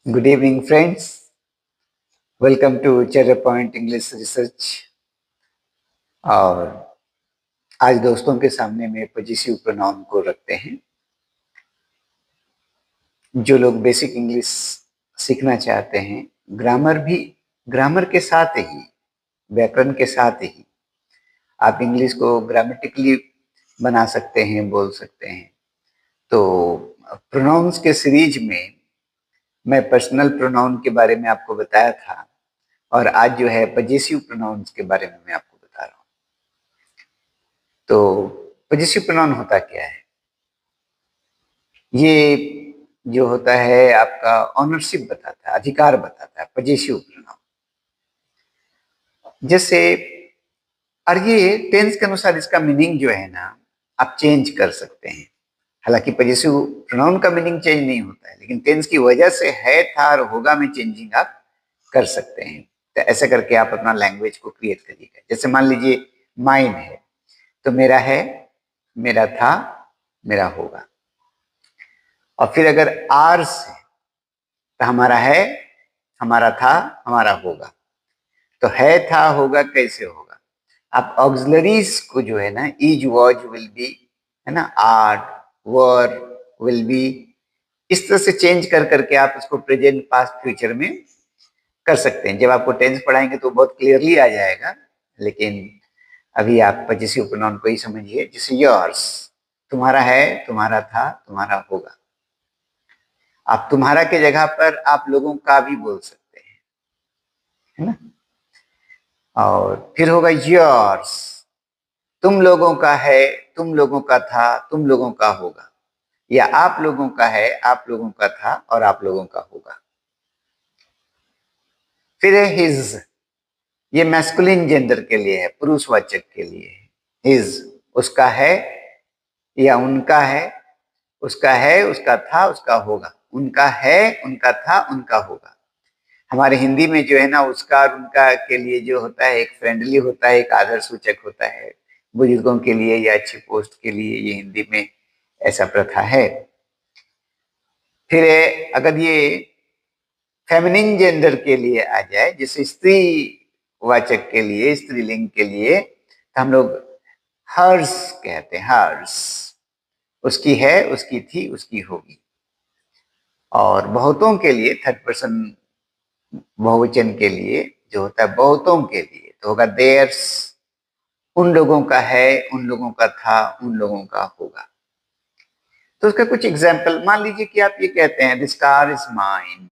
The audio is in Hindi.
Good evening friends, welcome to चेरर पॉइंट इंग्लिश रिसर्च। और आज दोस्तों के सामने में पॉजिटिव प्रोनाउन को रखते हैं। जो लोग बेसिक इंग्लिश सीखना चाहते हैं, ग्रामर के साथ ही, व्याकरण के साथ ही आप इंग्लिश को ग्रामेटिकली बना सकते हैं, बोल सकते हैं। तो प्रोनाउंस के सीरीज में मैं पर्सनल प्रोनाउन के बारे में आपको बताया था, और आज जो है पॉजिटिव प्रोनाउंस के बारे में मैं आपको बता रहा हूँ। तो पॉजिटिव प्रोनाउन होता क्या है? ये जो होता है आपका ऑनरशिप बताता है, अधिकार बताता है पॉजिटिव प्रोनाउन। जैसे, और ये टेंस के अनुसार इसका मीनिंग जो है ना, आप चेंज कर सकते हैं। हालांकि पॉजिटिव प्रोनाउन का मीनिंग चेंज नहीं होता है, लेकिन टेंस की वजह से है, था और होगा में चेंजिंग आप कर सकते हैं। तो ऐसे करके आप अपना लैंग्वेज को क्रिएट करिएगा। जैसे मान लीजिए माइन है, तो मेरा है, मेरा था, मेरा होगा। और फिर अगर आर्स है तो हमारा है, हमारा था, हमारा होगा। तो है, था, होगा कैसे होगा? आप ऑक्सिलरीज को जो है ना, इज, वॉज, विल बी, है ना, आर, वर, विल बी, इस तरह से चेंज कर करके आप इसको प्रेजेंट, पास्ट, फ्यूचर में कर सकते हैं। जब आपको टेंस पढ़ाएंगे तो बहुत क्लियरली आ जाएगा, लेकिन अभी आप पॉजिटिव प्रोनाउन को ही समझिए। जैसे योर्स, तुम्हारा है, तुम्हारा था, तुम्हारा होगा। आप तुम्हारा के जगह पर आप लोगों का भी बोल सकते हैं, है ना। और फिर होगा योर्स, तुम लोगों का है, तुम लोगों का था, तुम लोगों का होगा। या आप लोगों का है, आप लोगों का था और आप लोगों का होगा। फिर है हिज, ये मैस्कुलिन जेंडर के लिए है, पुरुषवाचक के लिए है। हिज, उसका है या उनका है, उसका है, उसका था, उसका होगा। उनका है, उनका था, उनका होगा। हमारे हिंदी में जो है ना, उसका और उनका के लिए जो होता है, एक फ्रेंडली होता है, एक आदर सूचक होता है। बुजुर्गों के लिए या अच्छी पोस्ट के लिए ये हिंदी में ऐसा प्रथा है। फिर अगर ये फेमिनिन जेंडर के लिए आ जाए, जैसे स्त्री वाचक के लिए, स्त्रीलिंग के लिए, तो हम लोग हर्स कहते हैं। हर्स, उसकी है, उसकी थी, उसकी होगी। और बहुतों के लिए, थर्ड पर्सन बहुवचन के लिए जो होता है, बहुतों के लिए तो होगा देयर्स, उन लोगों का है, उन लोगों का था, उन लोगों का होगा। तो उसका कुछ एग्जाम्पल मान लीजिए कि आप ये कहते हैं, दिस कार इज माइन,